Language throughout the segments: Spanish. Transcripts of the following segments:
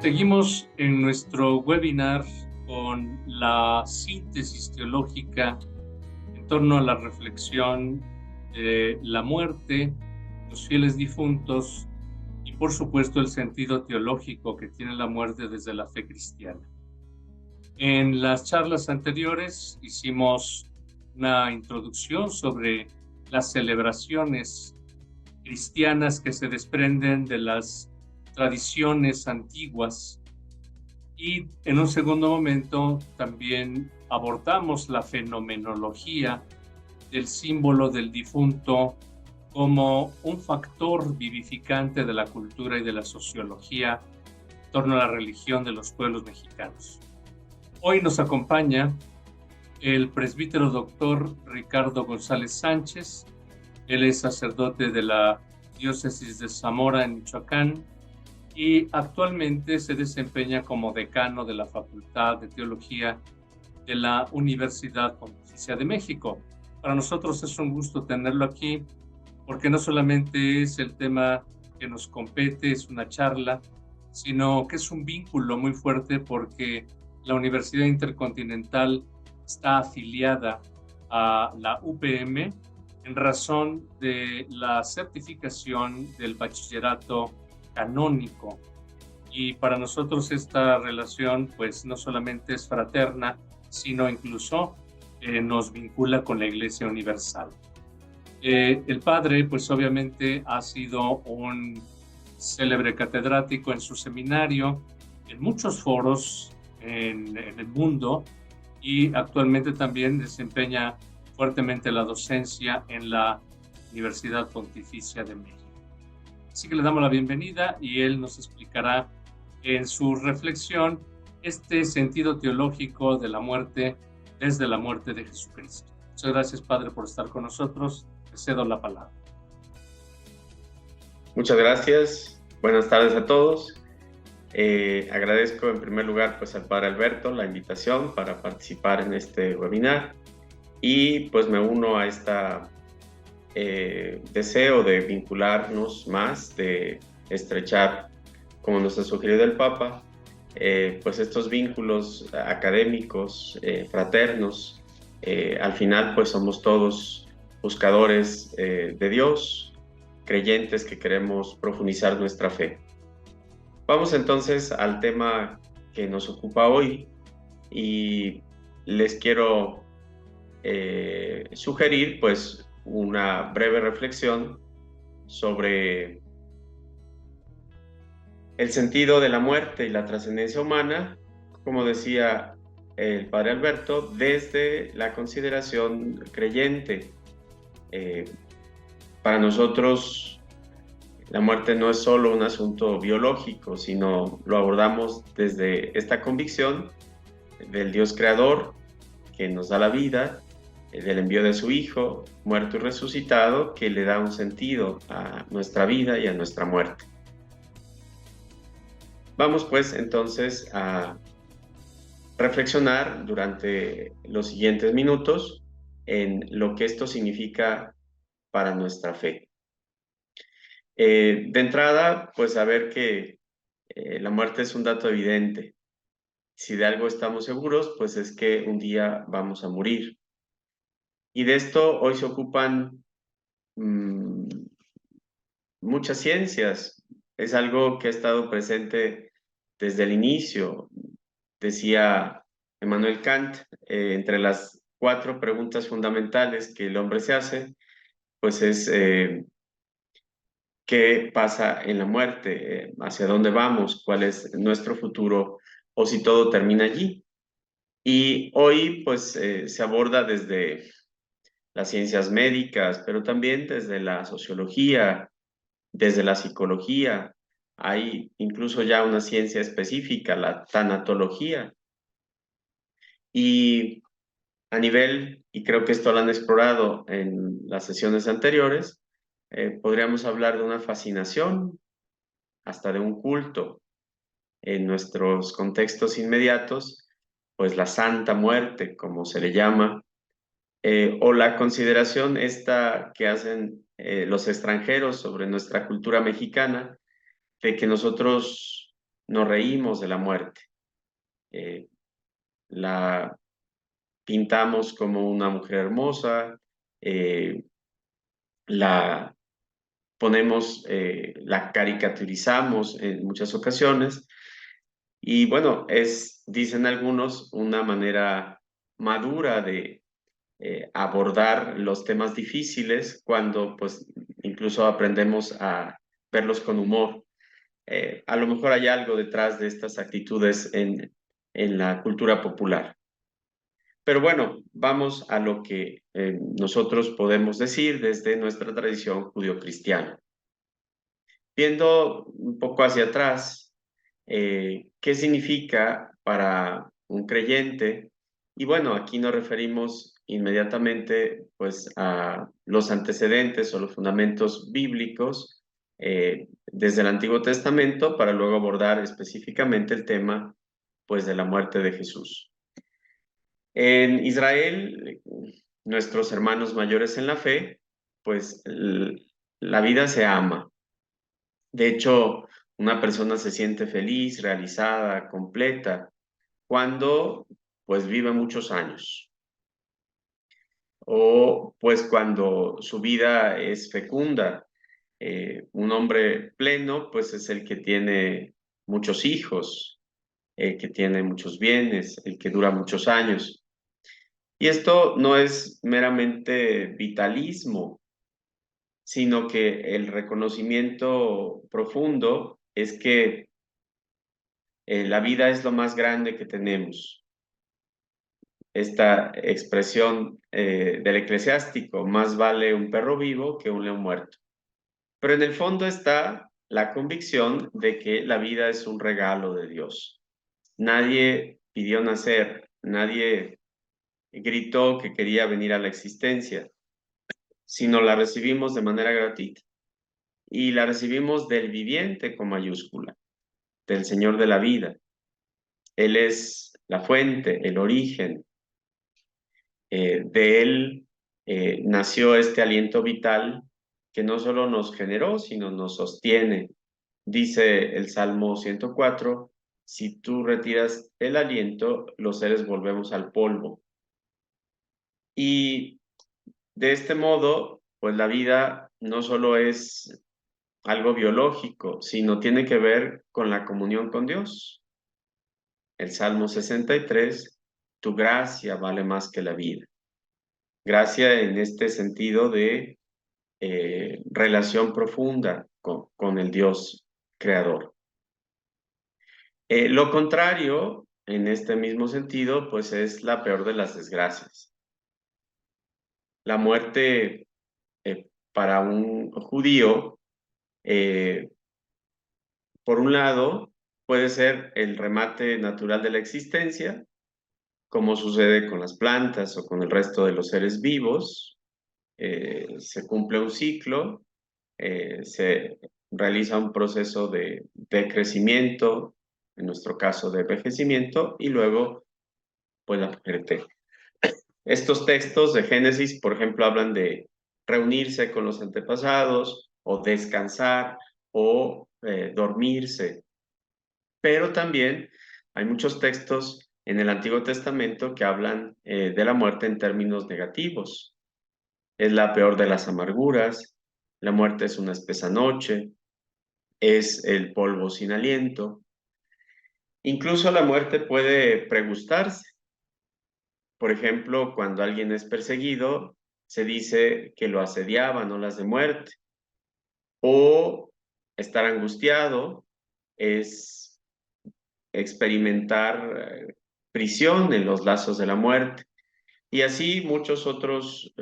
Seguimos en nuestro webinar con la síntesis teológica en torno a la reflexión de la muerte, los fieles difuntos y, por supuesto, el sentido teológico que tiene la muerte desde la fe cristiana. En las charlas anteriores hicimos una introducción sobre las celebraciones cristianas que se desprenden de las tradiciones antiguas, y en un segundo momento también abordamos la fenomenología del símbolo del difunto como un factor vivificante de la cultura y de la sociología en torno a la religión de los pueblos mexicanos. Hoy nos acompaña el presbítero doctor Ricardo González Sánchez. Él es sacerdote de la diócesis de Zamora en Michoacán y actualmente se desempeña como decano de la Facultad de Teología de la Universidad Pontificia de México. Para nosotros es un gusto tenerlo aquí, porque no solamente es el tema que nos compete, es una charla, sino que es un vínculo muy fuerte porque la Universidad Intercontinental está afiliada a la UPM en razón de la certificación del bachillerato canónico. Y para nosotros esta relación pues no solamente es fraterna, sino incluso nos vincula con la Iglesia Universal. El padre pues obviamente ha sido un célebre catedrático en su seminario, en muchos foros en el mundo, y actualmente también desempeña fuertemente la docencia en la Universidad Pontificia de México. Así que le damos la bienvenida y él nos explicará en su reflexión este sentido teológico de la muerte desde la muerte de Jesucristo. Muchas gracias, Padre, por estar con nosotros. Le cedo la palabra. Muchas gracias. Buenas tardes a todos. Agradezco en primer lugar pues al Padre Alberto la invitación para participar en este webinar y pues me uno a esta deseo de vincularnos más, de estrechar, como nos ha sugerido el Papa, pues estos vínculos académicos, fraternos. Al final pues somos todos buscadores de Dios, creyentes que queremos profundizar nuestra fe. Vamos entonces al tema que nos ocupa hoy y les quiero sugerir pues una breve reflexión sobre el sentido de la muerte y la trascendencia humana, como decía el padre Alberto, desde la consideración creyente. Para nosotros la muerte no es solo un asunto biológico, sino lo abordamos desde esta convicción del Dios creador que nos da la vida, del envío de su Hijo, muerto y resucitado, que le da un sentido a nuestra vida y a nuestra muerte. Vamos pues entonces a reflexionar durante los siguientes minutos en lo que esto significa para nuestra fe. De entrada, pues saber que la muerte es un dato evidente. Si de algo estamos seguros, pues es que un día vamos a morir. Y de esto hoy se ocupan muchas ciencias. Es algo que ha estado presente desde el inicio. Decía Immanuel Kant, entre las 4 preguntas fundamentales que el hombre se hace, pues es qué pasa en la muerte, hacia dónde vamos, cuál es nuestro futuro o si todo termina allí. Y hoy pues se aborda desde las ciencias médicas, pero también desde la sociología, desde la psicología. Hay incluso ya una ciencia específica, la tanatología. Y a nivel, y creo que esto lo han explorado en las sesiones anteriores, podríamos hablar de una fascinación, hasta de un culto en nuestros contextos inmediatos, pues la Santa Muerte, como se le llama, o la consideración esta que hacen los extranjeros sobre nuestra cultura mexicana, de que nosotros nos reímos de la muerte. La pintamos como una mujer hermosa, la ponemos, la caricaturizamos en muchas ocasiones y bueno, dicen algunos, una manera madura de abordar los temas difíciles cuando pues incluso aprendemos a verlos con humor. A lo mejor hay algo detrás de estas actitudes en la cultura popular. Pero bueno, vamos a lo que nosotros podemos decir desde nuestra tradición judio-cristiana. Viendo un poco hacia atrás, ¿qué significa para un creyente? Y bueno, aquí nos referimos inmediatamente pues a los antecedentes o los fundamentos bíblicos desde el Antiguo Testamento para luego abordar específicamente el tema pues de la muerte de Jesús. En Israel, nuestros hermanos mayores en la fe, pues la vida se ama. De hecho, una persona se siente feliz, realizada, completa, cuando pues vive muchos años. O pues cuando su vida es fecunda. Un hombre pleno pues es el que tiene muchos hijos, el que tiene muchos bienes, el que dura muchos años. Y esto no es meramente vitalismo, sino que el reconocimiento profundo es que la vida es lo más grande que tenemos. Esta expresión del eclesiástico, más vale un perro vivo que un león muerto. Pero en el fondo está la convicción de que la vida es un regalo de Dios. Nadie pidió nacer, nadie gritó que quería venir a la existencia, sino la recibimos de manera gratuita. Y la recibimos del viviente con mayúscula, del Señor de la vida. Él es la fuente, el origen. De Él nació este aliento vital que no solo nos generó, sino nos sostiene. Dice el Salmo 104, si tú retiras el aliento, los seres volvemos al polvo. Y de este modo, pues la vida no solo es algo biológico, sino tiene que ver con la comunión con Dios. El Salmo 63, tu gracia vale más que la vida. Gracia en este sentido de relación profunda con el Dios creador. Lo contrario, en este mismo sentido, pues es la peor de las desgracias. La muerte para un judío, por un lado, puede ser el remate natural de la existencia, como sucede con las plantas o con el resto de los seres vivos. Se cumple un ciclo, se realiza un proceso de crecimiento, en nuestro caso de envejecimiento, y luego pues la muerte. Estos textos de Génesis, por ejemplo, hablan de reunirse con los antepasados o descansar o dormirse, pero también hay muchos textos en el Antiguo Testamento que hablan de la muerte en términos negativos. Es la peor de las amarguras, la muerte es una espesa noche, es el polvo sin aliento. Incluso la muerte puede pregustarse. Por ejemplo, cuando alguien es perseguido, se dice que lo asediaban olas de muerte. O estar angustiado es experimentar prisión en los lazos de la muerte. Y así muchos otros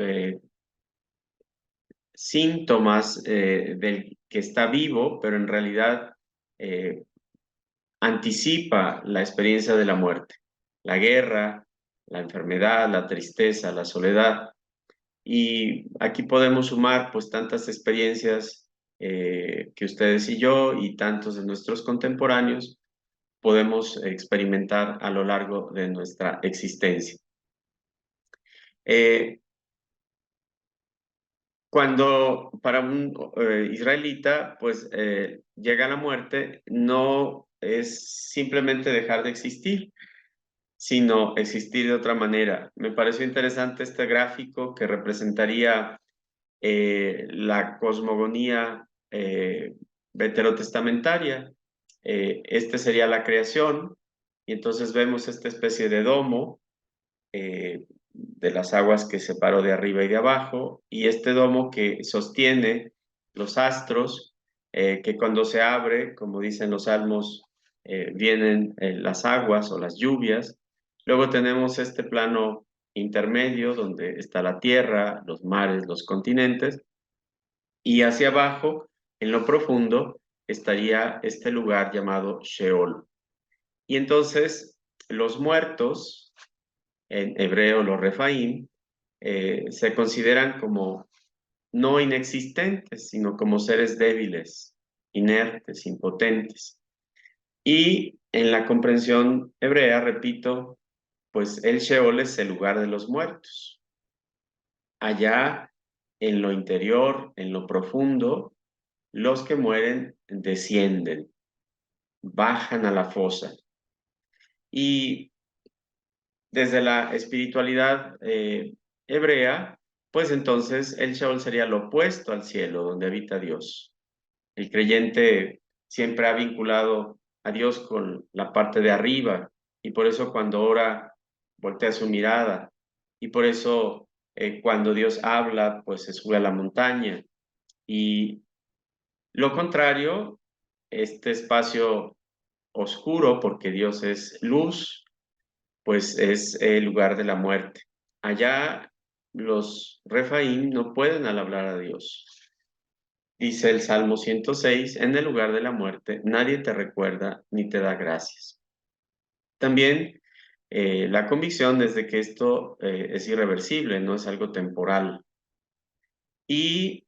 síntomas del que está vivo, pero en realidad anticipa la experiencia de la muerte. La guerra, la enfermedad, la tristeza, la soledad. Y aquí podemos sumar pues tantas experiencias que ustedes y yo y tantos de nuestros contemporáneos podemos experimentar a lo largo de nuestra existencia. Cuando para un israelita pues llega la muerte, no es simplemente dejar de existir, sino existir de otra manera. Me pareció interesante este gráfico que representaría la cosmogonía veterotestamentaria. Este sería la creación, y entonces vemos esta especie de domo de las aguas que separó de arriba y de abajo, y este domo que sostiene los astros, que cuando se abre, como dicen los salmos, vienen las aguas o las lluvias. Luego tenemos este plano intermedio donde está la tierra, los mares, los continentes, y hacia abajo, en lo profundo, estaría este lugar llamado Sheol. Y entonces los muertos, en hebreo los refaim, se consideran como no inexistentes, sino como seres débiles, inertes, impotentes. Y en la comprensión hebrea, repito, pues el Sheol es el lugar de los muertos. Allá, en lo interior, en lo profundo, los que mueren descienden, bajan a la fosa. Y desde la espiritualidad hebrea, pues entonces el Sheol sería lo opuesto al cielo, donde habita Dios. El creyente siempre ha vinculado a Dios con la parte de arriba, y por eso cuando ora voltea su mirada, y por eso cuando Dios habla, pues se sube a la montaña. Y lo contrario, este espacio oscuro, porque Dios es luz, pues es el lugar de la muerte. Allá los refaím no pueden al hablar a Dios. Dice el Salmo 106, en el lugar de la muerte nadie te recuerda ni te da gracias. También la convicción es de que esto es irreversible, no es algo temporal. Y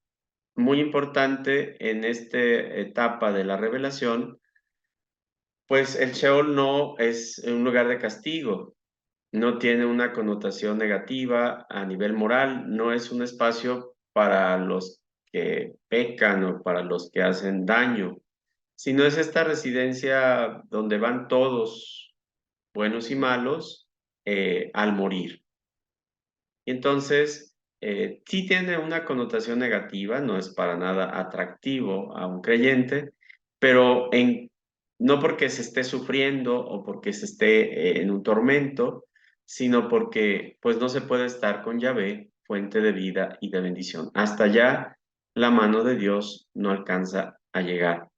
muy importante en esta etapa de la revelación, pues el Sheol no es un lugar de castigo, no tiene una connotación negativa a nivel moral, no es un espacio para los que pecan o para los que hacen daño, sino es esta residencia donde van todos, buenos y malos, al morir. Y entonces, sí tiene una connotación negativa, no es para nada atractivo a un creyente, pero no porque se esté sufriendo o porque se esté en un tormento, sino porque pues no se puede estar con Yahvé, fuente de vida y de bendición. Hasta allá la mano de Dios no alcanza a llegar.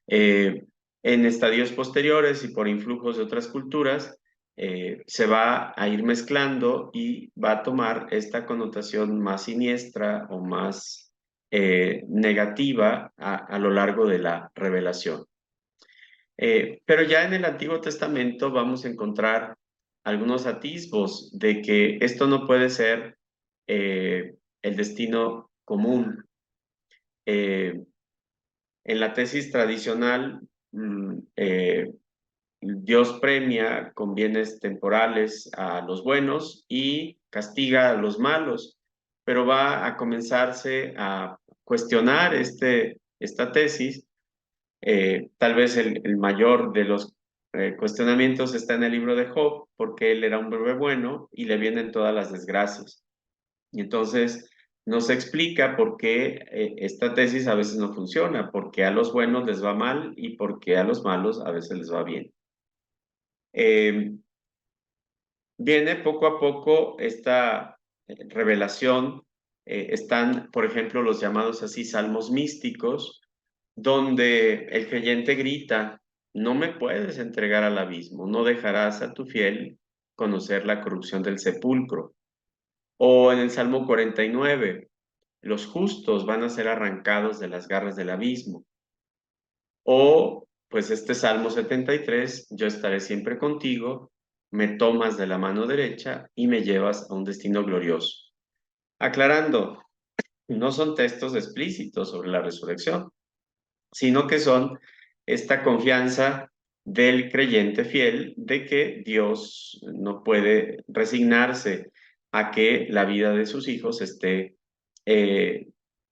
En estadios posteriores y por influjos de otras culturas, se va a ir mezclando y va a tomar esta connotación más siniestra o más negativa a lo largo de la revelación. Pero ya en el Antiguo Testamento vamos a encontrar algunos atisbos de que esto no puede ser el destino común. En la tesis tradicional, Dios premia con bienes temporales a los buenos y castiga a los malos, pero va a comenzarse a cuestionar esta tesis. Tal vez el mayor de los cuestionamientos está en el libro de Job, porque él era un hombre bueno y le vienen todas las desgracias. Y entonces nos explica por qué esta tesis a veces no funciona, porque a los buenos les va mal y porque a los malos a veces les va bien. Viene poco a poco esta revelación. Están, por ejemplo, los llamados así salmos místicos, donde el creyente grita: no me puedes entregar al abismo, no dejarás a tu fiel conocer la corrupción del sepulcro. O en el Salmo 49, los justos van a ser arrancados de las garras del abismo. O, pues este Salmo 73, yo estaré siempre contigo, me tomas de la mano derecha y me llevas a un destino glorioso. Aclarando, no son textos explícitos sobre la resurrección, sino que son esta confianza del creyente fiel de que Dios no puede resignarse a que la vida de sus hijos esté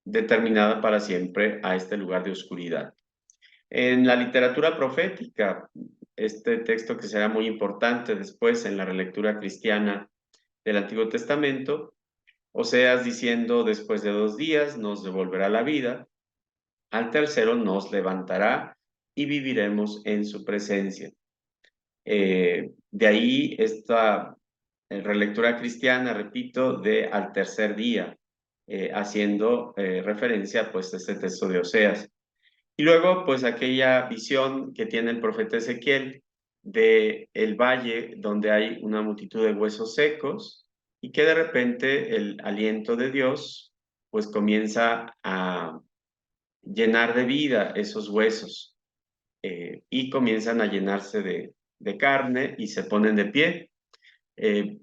determinada para siempre a este lugar de oscuridad. En la literatura profética, este texto que será muy importante después en la relectura cristiana del Antiguo Testamento, Oseas diciendo, después de 2 días nos devolverá la vida, al tercero nos levantará y viviremos en su presencia. De ahí esta relectura cristiana, repito, de al tercer día, haciendo referencia pues a este texto de Oseas. Y luego pues aquella visión que tiene el profeta Ezequiel de el valle donde hay una multitud de huesos secos y que de repente el aliento de Dios pues comienza a llenar de vida esos huesos y comienzan a llenarse de carne y se ponen de pie. Eh,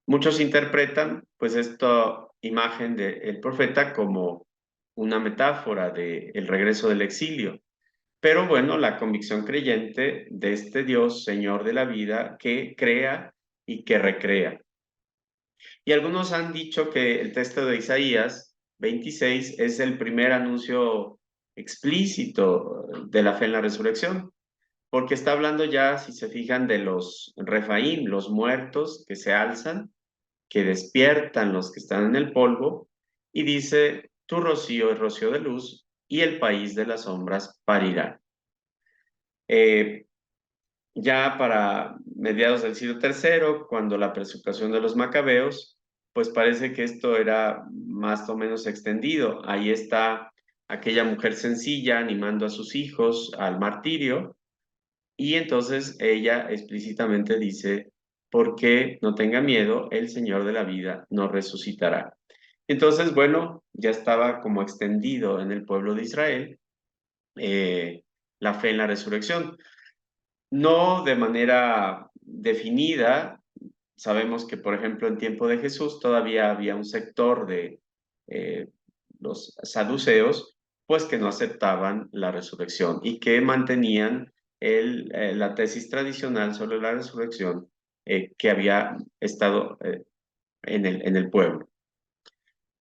Muchos interpretan pues esta imagen del profeta como una metáfora del regreso del exilio. Pero bueno, la convicción creyente de este Dios, Señor de la vida, que crea y que recrea. Y algunos han dicho que el texto de Isaías 26 es el primer anuncio explícito de la fe en la resurrección, porque está hablando ya, si se fijan, de los Refaim, los muertos que se alzan, que despiertan los que están en el polvo, y dice, tu rocío es rocío de luz, y el país de las sombras parirá. Eh, ya para mediados del siglo III, cuando la persecución de los macabeos, pues parece que esto era más o menos extendido. Ahí está aquella mujer sencilla animando a sus hijos al martirio, y entonces ella explícitamente dice, porque no tenga miedo, el Señor de la vida nos resucitará. Entonces, bueno, ya estaba como extendido en el pueblo de Israel la fe en la resurrección. No de manera definida. Sabemos que, por ejemplo, en tiempo de Jesús todavía había un sector de eh, los saduceos, pues que no aceptaban la resurrección y que mantenían la tesis tradicional sobre la resurrección que había estado en el pueblo.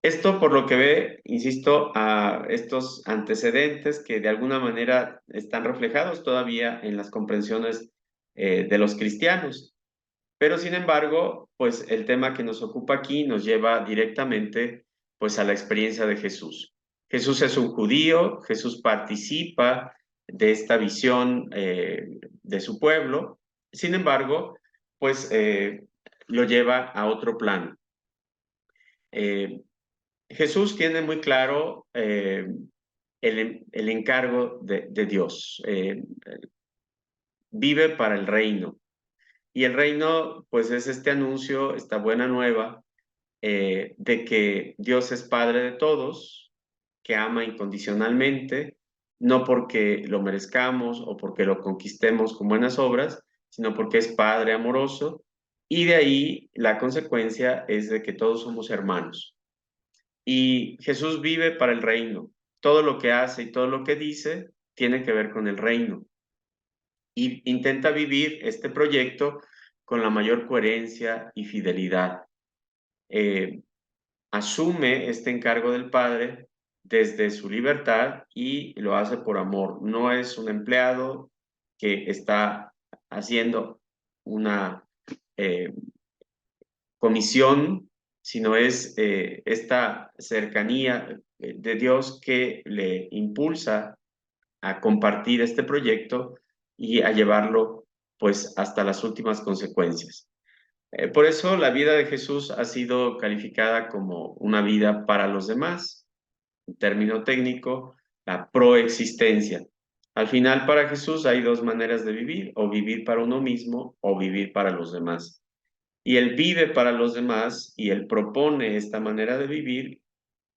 Esto por lo que ve, insisto, a estos antecedentes que de alguna manera están reflejados todavía en las comprensiones de los cristianos. Pero sin embargo, pues el tema que nos ocupa aquí nos lleva directamente pues a la experiencia de Jesús. Jesús es un judío, Jesús participa de esta visión de su pueblo, sin embargo, pues lo lleva a otro plano. Jesús tiene muy claro el encargo de Dios. Vive para el reino. Y el reino, pues es este anuncio, esta buena nueva, de que Dios es Padre de todos, que ama incondicionalmente, no porque lo merezcamos o porque lo conquistemos con buenas obras, sino porque es Padre amoroso. Y de ahí la consecuencia es de que todos somos hermanos. Y Jesús vive para el reino. Todo lo que hace y todo lo que dice tiene que ver con el reino. Y intenta vivir este proyecto con la mayor coherencia y fidelidad. Asume este encargo del Padre desde su libertad y lo hace por amor. No es un empleado que está haciendo una comisión, sino es esta cercanía de Dios que le impulsa a compartir este proyecto y a llevarlo pues hasta las últimas consecuencias. Por eso la vida de Jesús ha sido calificada como una vida para los demás, en término técnico, la proexistencia. Al final, para Jesús hay dos maneras de vivir, o vivir para uno mismo o vivir para los demás. Y Él vive para los demás y Él propone esta manera de vivir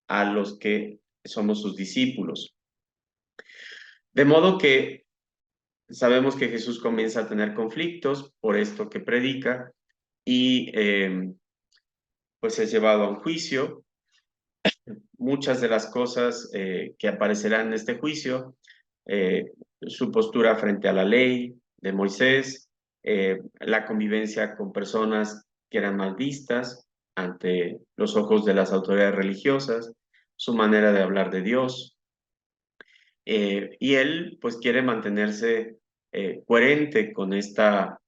a los que somos sus discípulos. De modo que sabemos que Jesús comienza a tener conflictos por esto que predica y pues es llevado a un juicio. Muchas de las cosas que aparecerán en este juicio, su postura frente a la ley de Moisés, la convivencia con personas que eran mal vistas ante los ojos de las autoridades religiosas, su manera de hablar de Dios. y él pues quiere mantenerse coherente con esta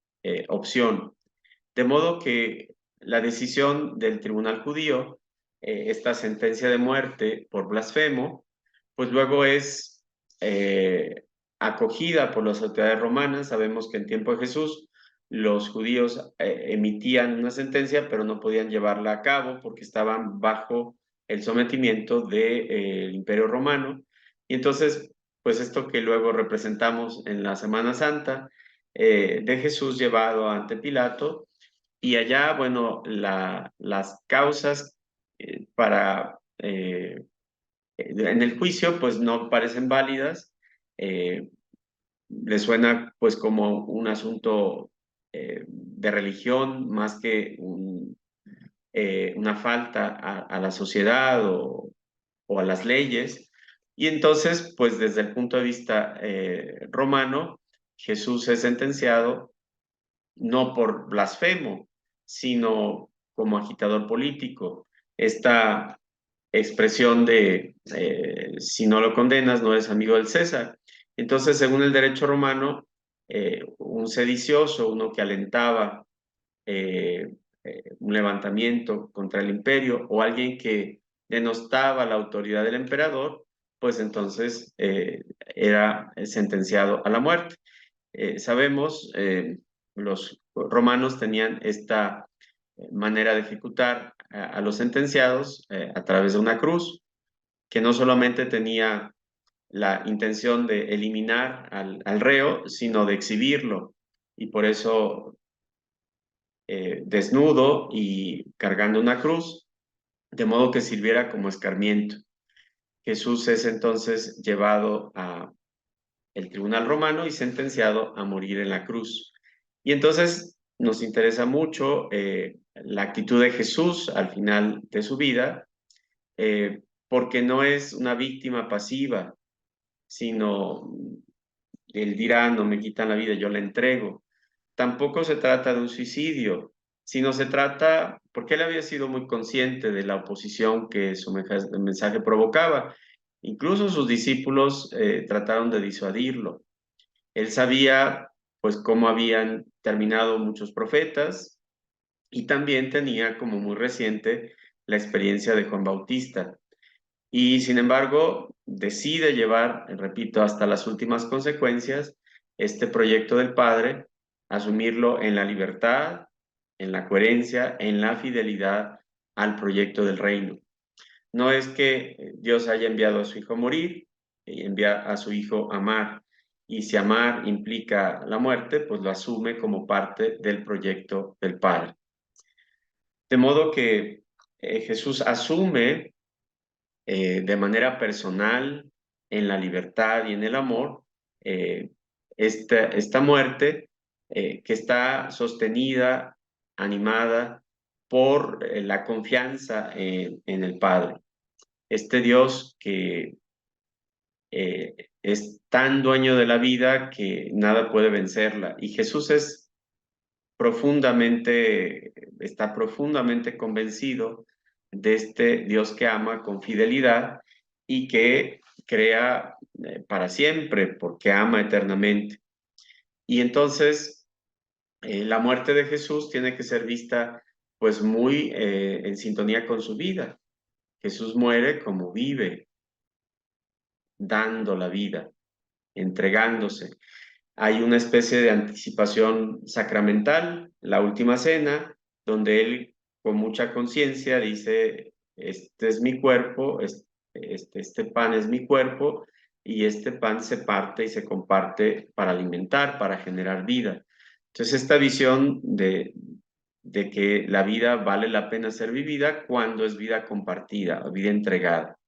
opción. De modo que la decisión del tribunal judío, esta sentencia de muerte por blasfemo, pues luego es acogida por las autoridades romanas. Sabemos que en tiempo de Jesús los judíos emitían una sentencia, pero no podían llevarla a cabo porque estaban bajo el sometimiento del Imperio Romano. Y entonces, pues esto que luego representamos en la Semana Santa, de Jesús llevado ante Pilato, y allá, bueno, las causas en el juicio, pues no parecen válidas. eh, Le suena pues como un asunto de religión más que una falta a la sociedad o a las leyes. Y entonces, pues desde el punto de vista romano, Jesús es sentenciado no por blasfemo, sino como agitador político. Esta expresión de si no lo condenas, no eres amigo del César. Entonces, según el derecho romano, un sedicioso, uno que alentaba un levantamiento contra el imperio o alguien que denostaba la autoridad del emperador, pues entonces era sentenciado a la muerte. Sabemos, los romanos tenían esta manera de ejecutar a los sentenciados a través de una cruz, que no solamente tenía la intención de eliminar al reo, sino de exhibirlo. Y por eso, desnudo y cargando una cruz, de modo que sirviera como escarmiento. Jesús es entonces llevado a el tribunal romano y sentenciado a morir en la cruz. Y entonces nos interesa mucho la actitud de Jesús al final de su vida, porque no es una víctima pasiva, sino él dirá, no me quitan la vida, yo la entrego. Tampoco se trata de un suicidio, sino se trata, porque él había sido muy consciente de la oposición que su mensaje provocaba. Incluso sus discípulos trataron de disuadirlo. Él sabía pues cómo habían terminado muchos profetas y también tenía como muy reciente la experiencia de Juan Bautista. Y sin embargo, decide llevar, repito, hasta las últimas consecuencias este proyecto del Padre, asumirlo en la libertad, en la coherencia, en la fidelidad al proyecto del reino. No es que Dios haya enviado a su Hijo a morir, y envía a su Hijo a amar. Y si amar implica la muerte, pues lo asume como parte del proyecto del Padre. De modo que Jesús asume de manera personal, en la libertad y en el amor, eh, esta muerte que está sostenida, animada por la confianza en el Padre. Este Dios que es tan dueño de la vida que nada puede vencerla. Y Jesús está profundamente convencido de este Dios que ama con fidelidad y que crea para siempre, porque ama eternamente. Y entonces, la muerte de Jesús tiene que ser vista pues muy en sintonía con su vida. Jesús muere como vive, dando la vida, entregándose. Hay una especie de anticipación sacramental, la última cena, donde él con mucha conciencia dice, este es mi cuerpo, este pan es mi cuerpo, y este pan se parte y se comparte para alimentar, para generar vida. Entonces, esta visión de que la vida vale la pena ser vivida cuando es vida compartida, vida entregada.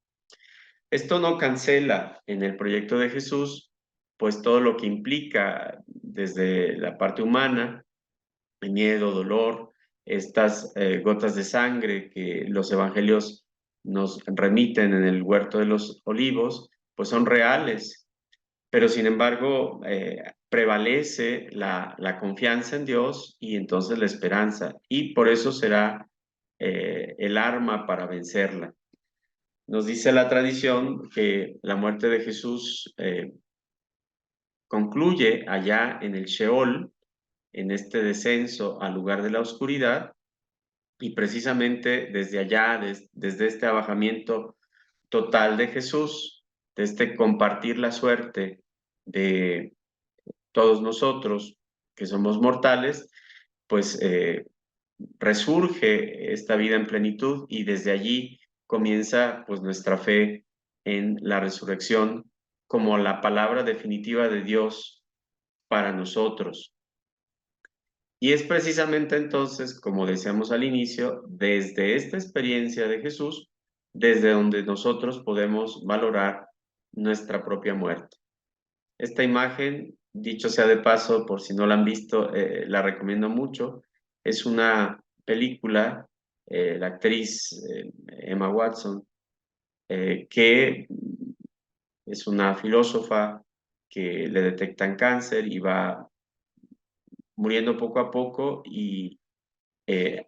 Esto no cancela en el proyecto de Jesús, pues todo lo que implica desde la parte humana, el miedo, dolor, estas gotas de sangre que los evangelios nos remiten en el huerto de los olivos, pues son reales, pero sin embargo prevalece la confianza en Dios y entonces la esperanza, y por eso será el arma para vencerla. Nos dice la tradición que la muerte de Jesús concluye allá en el Sheol, en este descenso al lugar de la oscuridad, y precisamente desde allá, desde este abajamiento total de Jesús, de este compartir la suerte de todos nosotros que somos mortales, pues resurge esta vida en plenitud y desde allí comienza pues nuestra fe en la resurrección como la palabra definitiva de Dios para nosotros. Y es precisamente entonces, como decíamos al inicio, desde esta experiencia de Jesús, desde donde nosotros podemos valorar nuestra propia muerte. Esta imagen, dicho sea de paso, por si no la han visto, la recomiendo mucho. Es una película, la actriz Emma Watson, que es una filósofa que le detectan cáncer y va muriendo poco a poco y eh,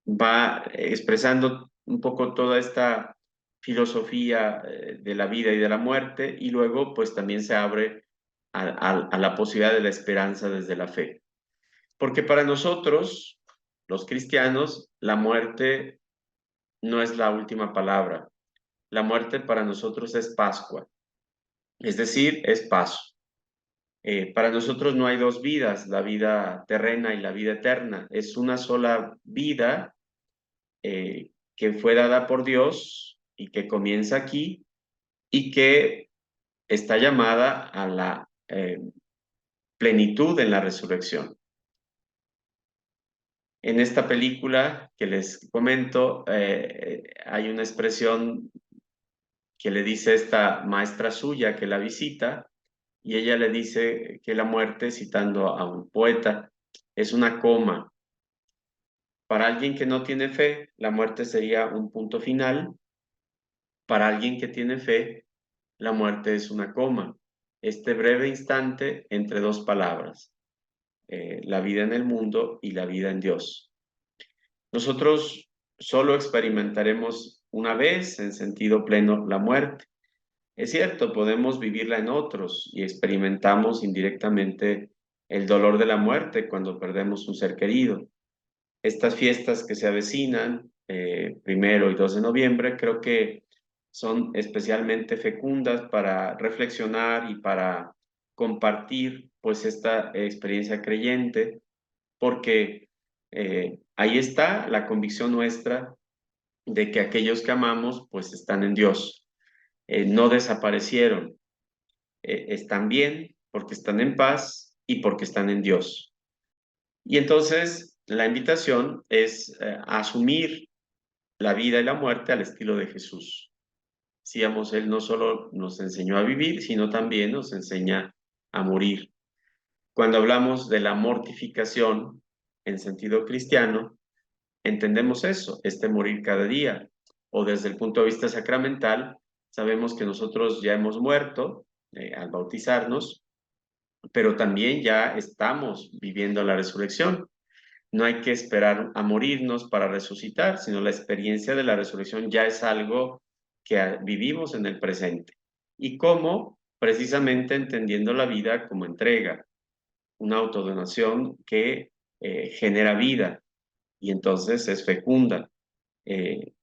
va expresando un poco toda esta filosofía de la vida y de la muerte y luego pues también se abre a la posibilidad de la esperanza desde la fe. Porque para nosotros, los cristianos, la muerte no es la última palabra. La muerte para nosotros es Pascua, es decir, es paso. Para nosotros no hay dos vidas, la vida terrena y la vida eterna. Es una sola vida que fue dada por Dios y que comienza aquí y que está llamada a la plenitud en la resurrección. En esta película que les comento, hay una expresión que le dice esta maestra suya que la visita y ella le dice que la muerte, citando a un poeta, es una coma. Para alguien que no tiene fe, la muerte sería un punto final. Para alguien que tiene fe, la muerte es una coma. Este breve instante entre dos palabras, la vida en el mundo y la vida en Dios. Nosotros solo experimentaremos una vez en sentido pleno la muerte. Es cierto, podemos vivirla en otros y experimentamos indirectamente el dolor de la muerte cuando perdemos un ser querido. Estas fiestas que se avecinan, 1 y 2 de noviembre, creo que son especialmente fecundas para reflexionar y para compartir pues esta experiencia creyente, porque ahí está la convicción nuestra de que aquellos que amamos pues están en Dios, no desaparecieron, están bien porque están en paz y porque están en Dios. Y entonces la invitación es asumir la vida y la muerte al estilo de Jesús. Decíamos, Él no solo nos enseñó a vivir, sino también nos enseña a morir. Cuando hablamos de la mortificación en sentido cristiano, entendemos eso, este morir cada día. O desde el punto de vista sacramental, sabemos que nosotros ya hemos muerto al bautizarnos, pero también ya estamos viviendo la resurrección. No hay que esperar a morirnos para resucitar, sino la experiencia de la resurrección ya es algo que vivimos en el presente. ¿Y cómo? Precisamente entendiendo la vida como entrega, una autodonación que genera vida y entonces es fecunda.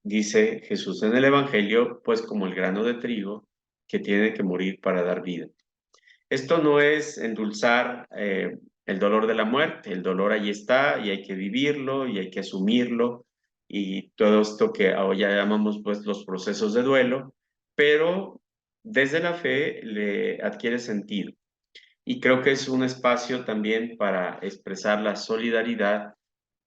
Dice Jesús en el Evangelio, pues como el grano de trigo que tiene que morir para dar vida. Esto no es endulzar el dolor de la muerte, el dolor ahí está y hay que vivirlo y hay que asumirlo y todo esto que ahora ya llamamos pues los procesos de duelo, pero desde la fe le adquiere sentido. Y creo que es un espacio también para expresar la solidaridad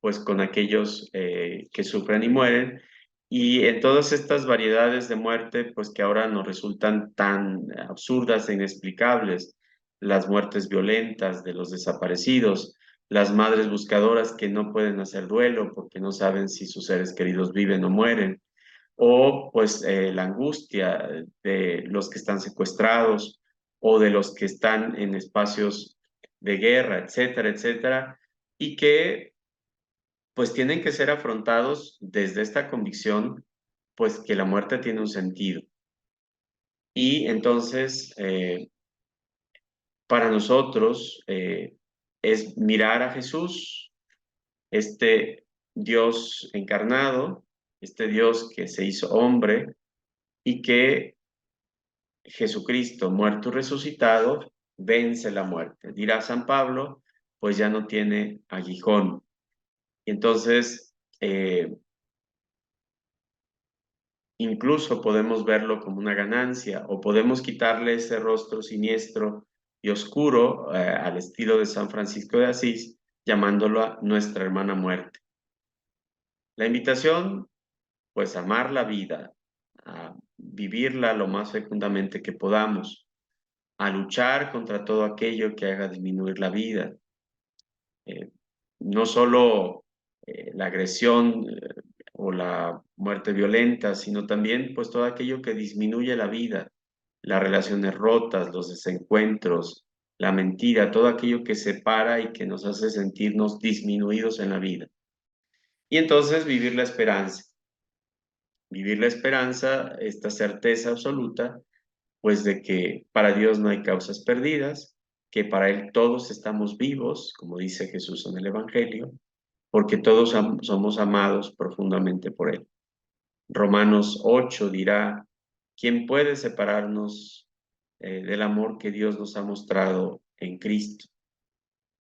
pues con aquellos que sufren y mueren. Y en todas estas variedades de muerte, pues que ahora nos resultan tan absurdas e inexplicables, las muertes violentas de los desaparecidos, las madres buscadoras que no pueden hacer duelo porque no saben si sus seres queridos viven o mueren, o pues la angustia de los que están secuestrados o de los que están en espacios de guerra, etcétera, etcétera, y que pues tienen que ser afrontados desde esta convicción pues que la muerte tiene un sentido. Y entonces, para nosotros es mirar a Jesús, este Dios encarnado, este Dios que se hizo hombre y que Jesucristo, muerto y resucitado, vence la muerte. Dirá San Pablo, pues ya no tiene aguijón. Y entonces, incluso podemos verlo como una ganancia o podemos quitarle ese rostro siniestro y oscuro al estilo de San Francisco de Asís, llamándolo a nuestra hermana muerte. La invitación, pues, a amar la vida, a vivirla lo más fecundamente que podamos, a luchar contra todo aquello que haga disminuir la vida. Eh, no solo la agresión o la muerte violenta, sino también pues todo aquello que disminuye la vida, las relaciones rotas, los desencuentros, la mentira, todo aquello que separa y que nos hace sentirnos disminuidos en la vida. Y entonces vivir la esperanza, esta certeza absoluta, pues de que para Dios no hay causas perdidas, que para Él todos estamos vivos, como dice Jesús en el Evangelio, porque todos somos amados profundamente por Él. Romanos 8 dirá, ¿quién puede separarnos del amor que Dios nos ha mostrado en Cristo?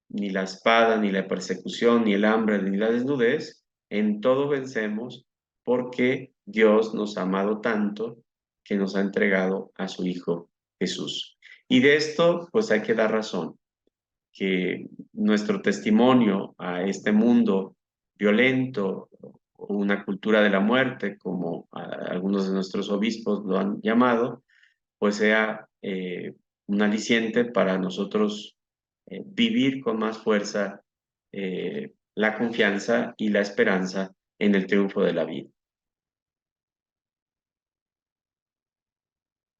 Ni la espada, ni la persecución, ni el hambre, ni la desnudez, en todo vencemos porque Dios nos ha amado tanto que nos ha entregado a su Hijo Jesús. Y de esto, pues hay que dar razón, que nuestro testimonio a este mundo violento, o una cultura de la muerte, como algunos de nuestros obispos lo han llamado, pues sea un aliciente para nosotros vivir con más fuerza la confianza y la esperanza en el triunfo de la vida.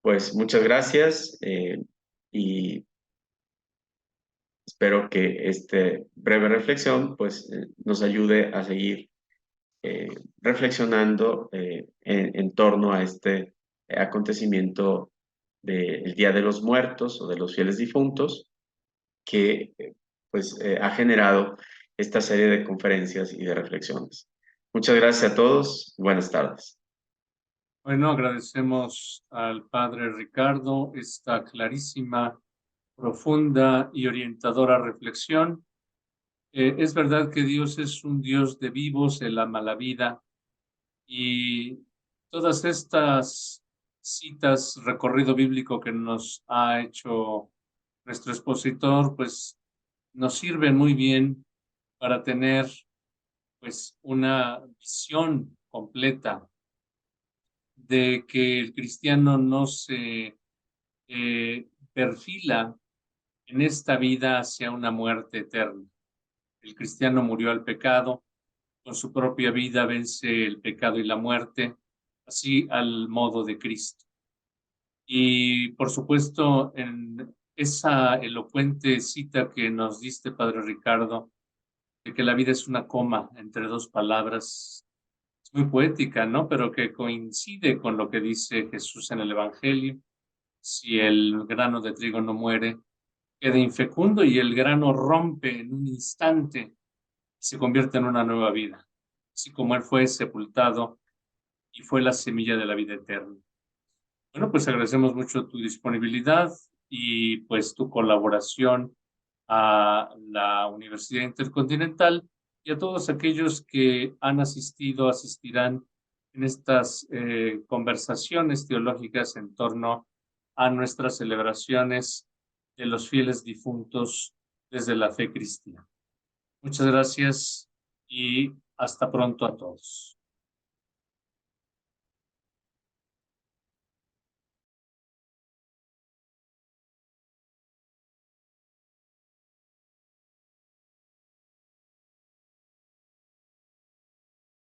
Pues muchas gracias y espero que esta breve reflexión pues nos ayude a seguir reflexionando en torno a este acontecimiento del Día de los Muertos o de los fieles difuntos que ha generado esta serie de conferencias y de reflexiones. Muchas gracias a todos. Buenas tardes. Bueno, agradecemos al Padre Ricardo esta clarísima, profunda y orientadora reflexión. Es verdad que Dios es un Dios de vivos, Él ama la vida y todas estas citas, recorrido bíblico que nos ha hecho nuestro expositor, pues nos sirven muy bien para tener pues una visión completa de que el cristiano no se perfila en esta vida hacia una muerte eterna. El cristiano murió al pecado, con su propia vida vence el pecado y la muerte, así al modo de Cristo. Y por supuesto, en esa elocuente cita que nos diste, Padre Ricardo, de que la vida es una coma entre dos palabras, es muy poética, ¿no? Pero que coincide con lo que dice Jesús en el Evangelio. Si el grano de trigo no muere, queda infecundo y el grano rompe en un instante y se convierte en una nueva vida, así como Él fue sepultado y fue la semilla de la vida eterna. Bueno, pues agradecemos mucho tu disponibilidad y pues tu colaboración a la Universidad Intercontinental y a todos aquellos que han asistido, asistirán en estas conversaciones teológicas en torno a nuestras celebraciones de los fieles difuntos desde la fe cristiana. Muchas gracias y hasta pronto a todos.